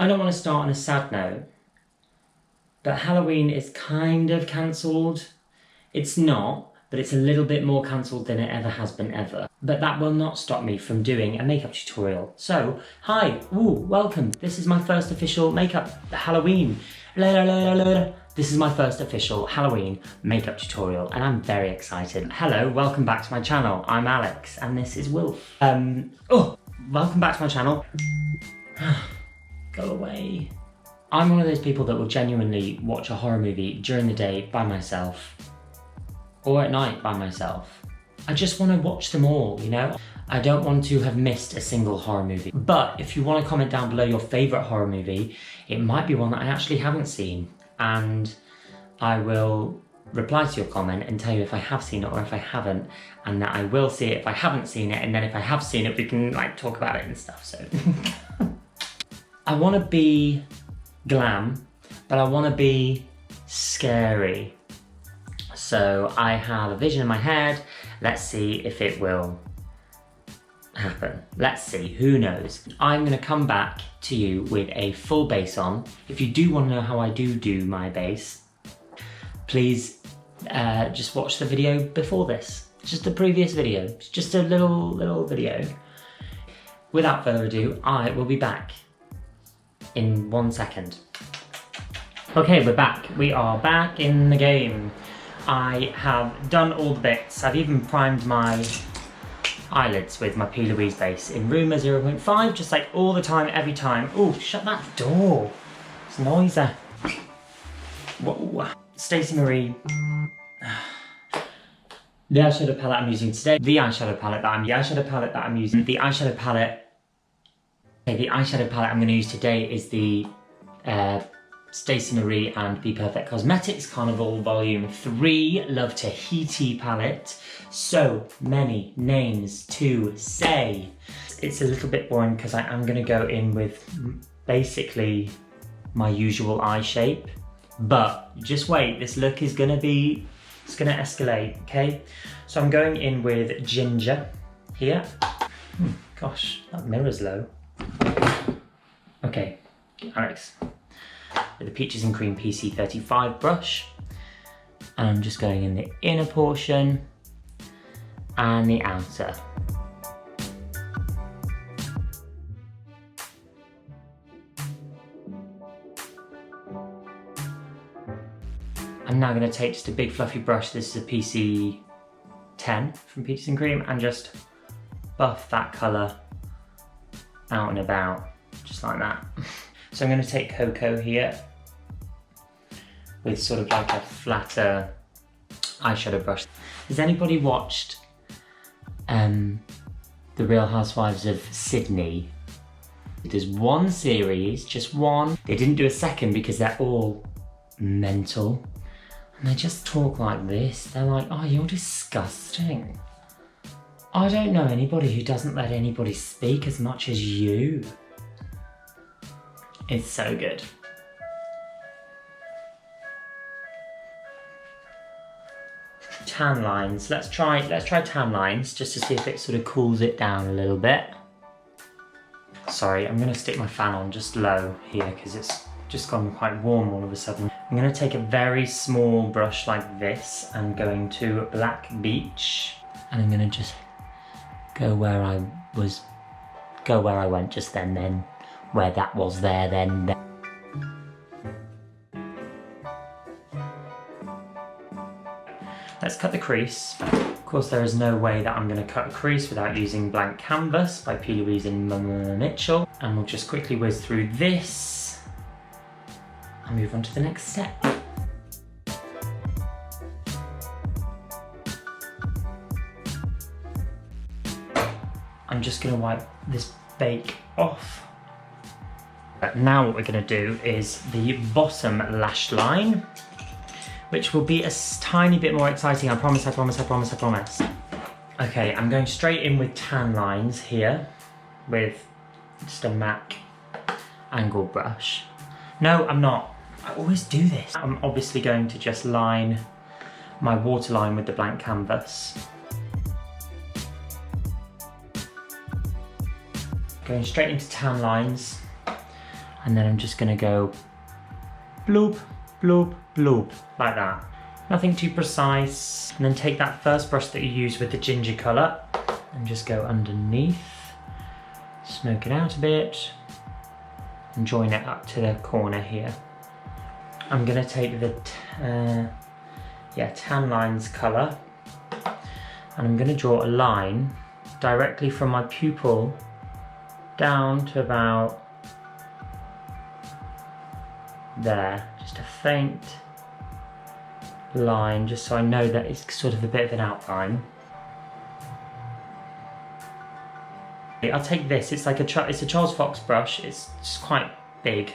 I don't want to start on a sad note, but Halloween is kind of cancelled. It's not, but it's a little bit more cancelled than it ever has been ever. But that will not stop me from doing a makeup tutorial. So, hi, welcome. This is my first official makeup Halloween. This is my first official Halloween makeup tutorial and I'm very excited. Hello, welcome back to my channel. I'm Alex and this is Wolf. Welcome back to my channel. Go away. I'm one of those people that will genuinely watch a horror movie during the day by myself or at night by myself. I just want to watch them all, you know? I don't want to have missed a single horror movie. But if you want to comment down below your favourite horror movie, it might be one that I actually haven't seen. And I will reply to your comment and tell you if I have seen it or if I haven't, and that I will see it if I haven't seen it, and then if I have seen it, we can like talk about it and stuff, so. I want to be glam, but I want to be scary. So I have a vision in my head. Let's see if it will happen. Let's see, who knows? I'm gonna come back to you with a full base on. If you do want to know how I do my base, please just watch the video before this. Just the previous video, it's just a little video. Without further ado, I will be back in 1 second. Okay, we're back. We are back in the game. I have done all the bits. I've even primed my eyelids with my P.Louise base in Rumor 0.5, just like all the time, every time. Oh, shut that door. It's noisy. Whoa. Stacey Marie. The eyeshadow palette I'm using today. The eyeshadow palette that I'm using. The eyeshadow palette I'm going to use today is the Stacey Marie and bPerfect Cosmetics Carnival Volume 3 Love Tahiti palette. So many names to say. It's a little bit boring because I am going to go in with basically my usual eye shape. But just wait, this look is going to be, it's going to escalate, okay? So I'm going in with ginger here. Gosh, that mirror's low. Okay, Alex. With the Peaches and Cream PC35 brush. And I'm just going in the inner portion and the outer. I'm now going to take just a big fluffy brush, this is a PC10 from Peaches and Cream, and just buff that colour out and about, just like that. So I'm going to take Cocoa here with sort of like a flatter eyeshadow brush. Has anybody watched The Real Housewives of Sydney? There's one series, just one. They didn't do a second because they're all mental. And they just talk like this. They're like, oh, you're disgusting. I don't know anybody who doesn't let anybody speak as much as you. It's so good. Tan lines. Let's try tan lines just to see if it sort of cools it down a little bit. Sorry, I'm gonna stick my fan on just low here because it's just gone quite warm all of a sudden. I'm gonna take a very small brush like this and going to Black Beach, and I'm gonna just go where I went just then, where that was there, then. Let's cut the crease. Of course, there is no way that I'm going to cut a crease without using Blank Canvas by P.Louise and Mitchell. And we'll just quickly whiz through this and move on to the next step. I'm just going to wipe this bake off. Now what we're going to do is the bottom lash line, which will be a tiny bit more exciting, I promise. Okay, I'm going straight in with tan lines here with just a MAC angle brush. No, I'm not. I always do this. I'm obviously going to just line my waterline with the blank canvas. Going straight into tan lines. And then I'm just gonna go bloop, bloop, bloop, like that. Nothing too precise. And then take that first brush that you used with the ginger colour and just go underneath, smoke it out a bit, and join it up to the corner here. I'm gonna take the tan lines colour, and I'm gonna draw a line directly from my pupil down to about there. Just a faint line, just so I know that it's sort of a bit of an outline. I'll take this, it's like it's a Charles Fox brush, it's just quite big.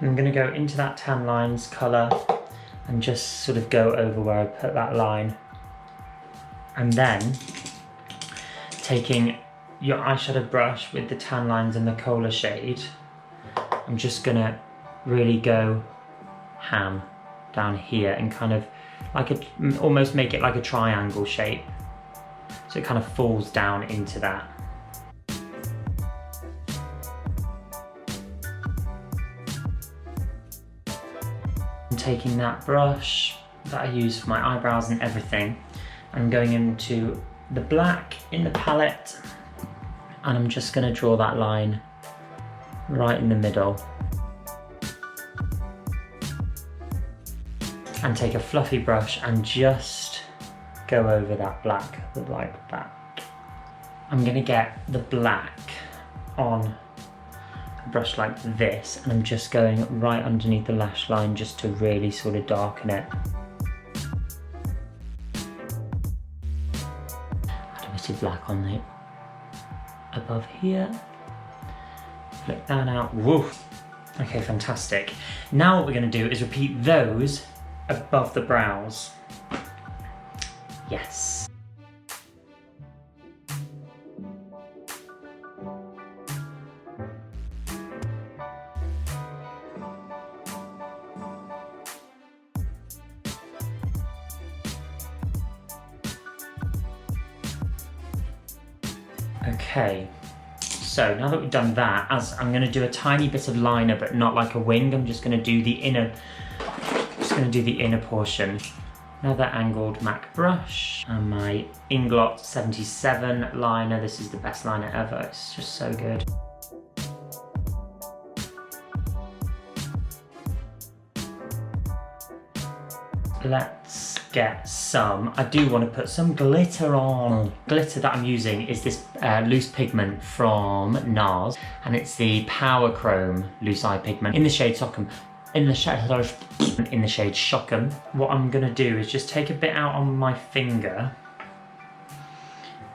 And I'm gonna go into that tan lines colour and just sort of go over where I put that line. And then, taking your eyeshadow brush with the tan lines and the Kola shade, I'm just gonna really go ham down here and kind of like almost make it like a triangle shape. So it kind of falls down into that. Taking that brush that I use for my eyebrows and everything, I'm going into the black in the palette, and I'm just going to draw that line right in the middle. And take a fluffy brush and just go over that black like that. I'm going to get the black on brush like this, and I'm just going right underneath the lash line just to really sort of darken it. Add a bit of black on the above here. Flick that out. Woo! Okay, fantastic. Now what we're going to do is repeat those above the brows. Yes. Okay, so now that we've done that, as I'm going to do a tiny bit of liner, but not like a wing. I'm just going to do the inner, portion. Another angled MAC brush and my Inglot 77 liner. This is the best liner ever. It's just so good. Let's get some, I do want to put some glitter on. Glitter that I'm using is this loose pigment from Nars, and it's the PowerChrome loose eye pigment in the shade Sockham. In the shade Shockham. What I'm gonna do is just take a bit out on my finger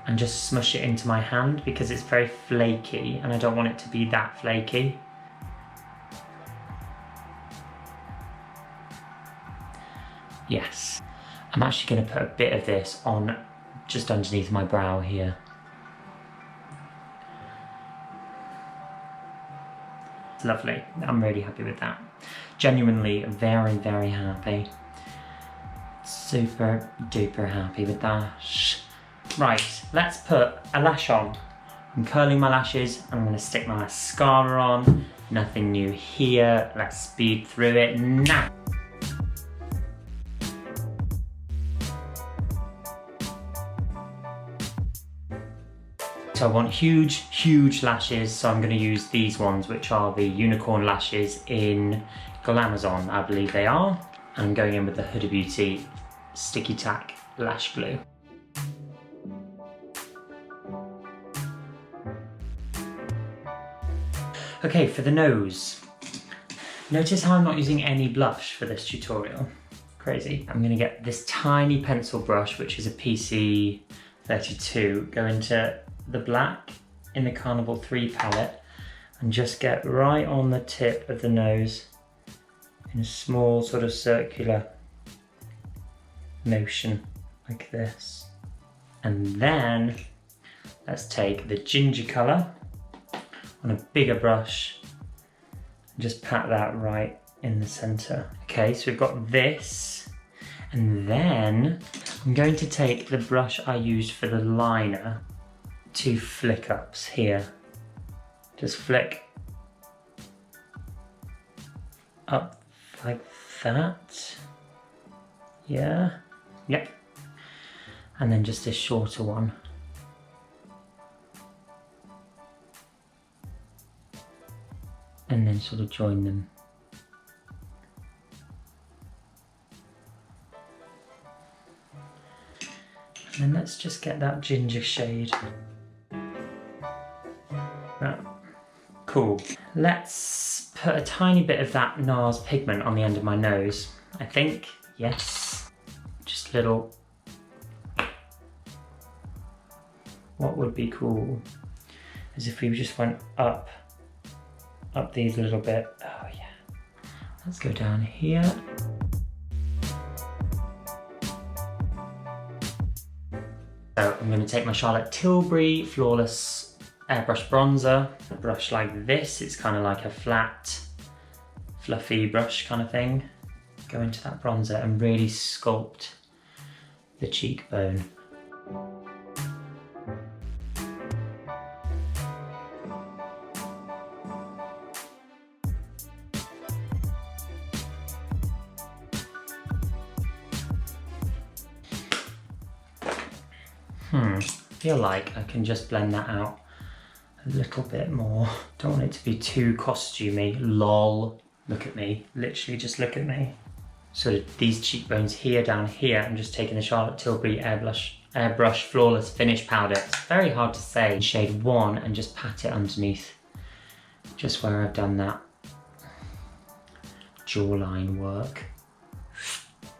and just smush it into my hand, because it's very flaky and I don't want it to be that flaky. Yes. I'm actually going to put a bit of this on just underneath my brow here. It's lovely. I'm really happy with that. Genuinely very, very happy. Super duper happy with that. Right, let's put a lash on. I'm curling my lashes. I'm going to stick my mascara on. Nothing new here. Let's speed through it now. So I want huge, huge lashes, so I'm going to use these ones, which are the unicorn lashes in GLAMOUR, I believe they are. And I'm going in with the Huda Beauty Sticky Tack Lash Glue. Okay, for the nose. Notice how I'm not using any blush for this tutorial. Crazy. I'm going to get this tiny pencil brush, which is a PC32, go into the black in the Carnival 3 palette, and just get right on the tip of the nose in a small sort of circular motion like this. And then let's take the ginger colour on a bigger brush and just pat that right in the centre. Okay, so we've got this, and then I'm going to take the brush I used for the liner, 2 flick ups here. Just flick up like that. Yeah, yep. And then just a shorter one. And then sort of join them. And then let's just get that ginger shade. Right. Cool. Let's put a tiny bit of that Nars pigment on the end of my nose. I think, yes. Just little. What would be cool is if we just went up these a little bit. Oh yeah. Let's go down here. So I'm going to take my Charlotte Tilbury Flawless Airbrush Bronzer. A brush like this, it's kind of like a flat, fluffy brush kind of thing. Go into that bronzer and really sculpt the cheekbone. I feel like I can just blend that out a little bit more. Don't want it to be too costumey. Lol. Look at me. Literally just look at me. So these cheekbones here, down here, I'm just taking the Charlotte Tilbury Airbrush Flawless Finish Powder. It's very hard to say. Shade 1 and just pat it underneath. Just where I've done that jawline work.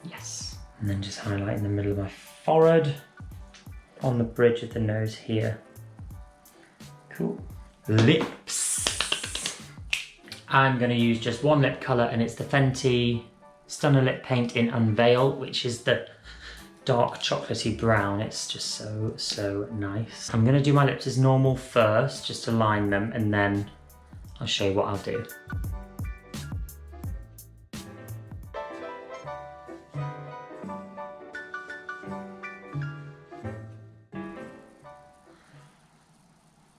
Yes. And then just highlight in the middle of my forehead. On the bridge of the nose here. Cool. Lips. I'm going to use just one lip colour and it's the Fenty Stunna Lip Paint in Unveil, which is the dark chocolatey brown. It's just so nice. I'm going to do my lips as normal first, just to line them, and then I'll show you what I'll do.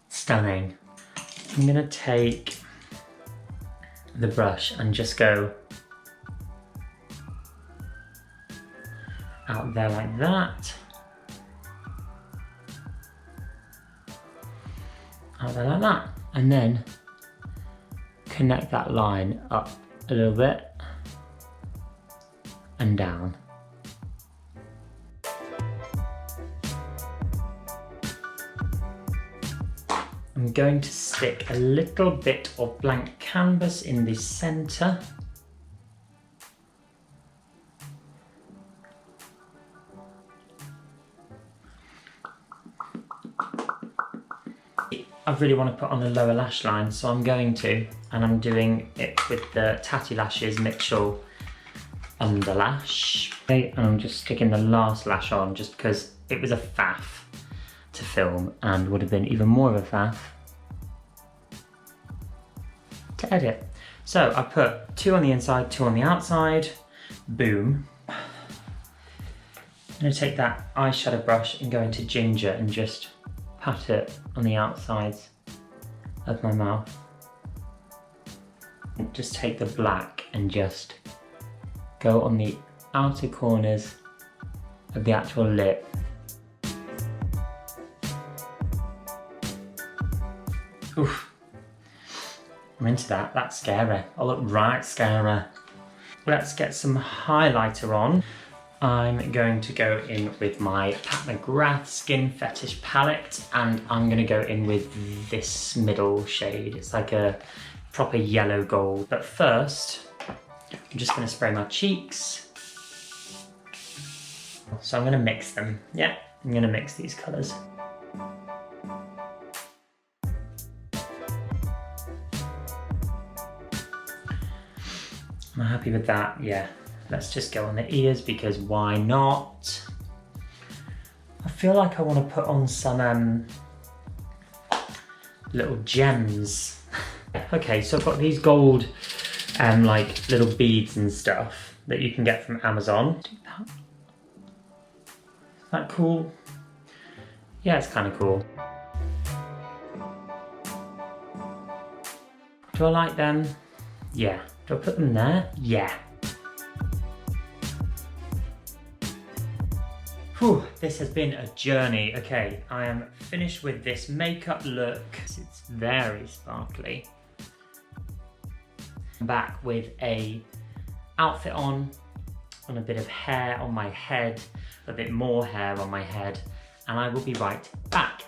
Stunning. I'm going to take the brush and just go out there like that. Out there like that. And then connect that line up a little bit and down. I'm going to stick a little bit of blank canvas in the centre. I really want to put on the lower lash line, so I'm going to, and I'm doing it with the Tatty Lashes Mitchell under lash. Okay, and I'm just sticking the last lash on just because it was a faff to film and would have been even more of a faff to edit. So I put 2 on the inside, 2 on the outside. Boom. I'm going to take that eyeshadow brush and go into ginger and just pat it on the outsides of my mouth. And just take the black and just go on the outer corners of the actual lip. Oof. I'm into that. That's scary. I look right scary. Let's get some highlighter on. I'm going to go in with my McGrath Skin Fetish palette, and I'm going to go in with this middle shade. It's like a proper yellow gold. But first, I'm just going to spray my cheeks. So I'm going to mix them. Yeah, I'm going to mix these colours. I'm happy with that, yeah. Let's just go on the ears because why not? I feel like I want to put on some little gems. Okay, so I've got these gold like little beads and stuff that you can get from Amazon. Is that cool? Yeah, it's kind of cool. Do I like them? Yeah. Do I put them there? Yeah. Whew, this has been a journey. Okay, I am finished with this makeup look. It's very sparkly. I'm back with a outfit on a bit of hair on my head, a bit more hair on my head, and I will be right back.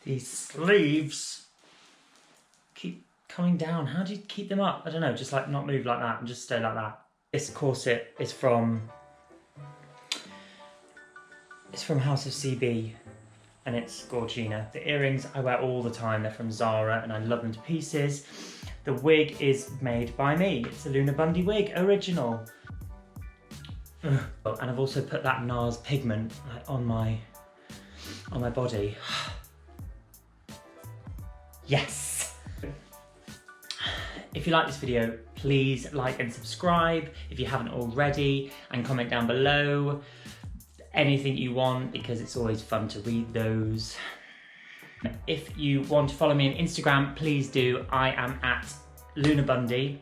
These sleeves keep coming down. How do you keep them up? I don't know, just like not move like that and just stay like that. This corset is from House of CB and it's Gorgina. The earrings I wear all the time, they're from Zara and I love them to pieces. The wig is made by me. It's a Luna Bundy wig, original. Ugh. And I've also put that Nars pigment on my body. Yes! If you like this video, please like and subscribe if you haven't already, and comment down below anything you want because it's always fun to read those. If you want to follow me on Instagram, please do. I am at Luna Bundy.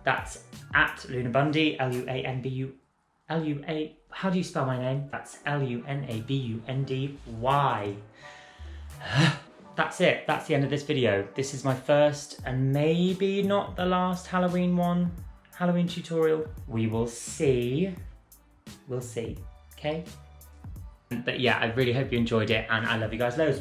That's at Luna Bundy, L-U-A, how do you spell my name? That's L-U-N-A-B-U-N-D-Y. That's it, that's the end of this video. This is my first and maybe not the last Halloween tutorial. We will see. We'll see, okay? But yeah, I really hope you enjoyed it and I love you guys loads.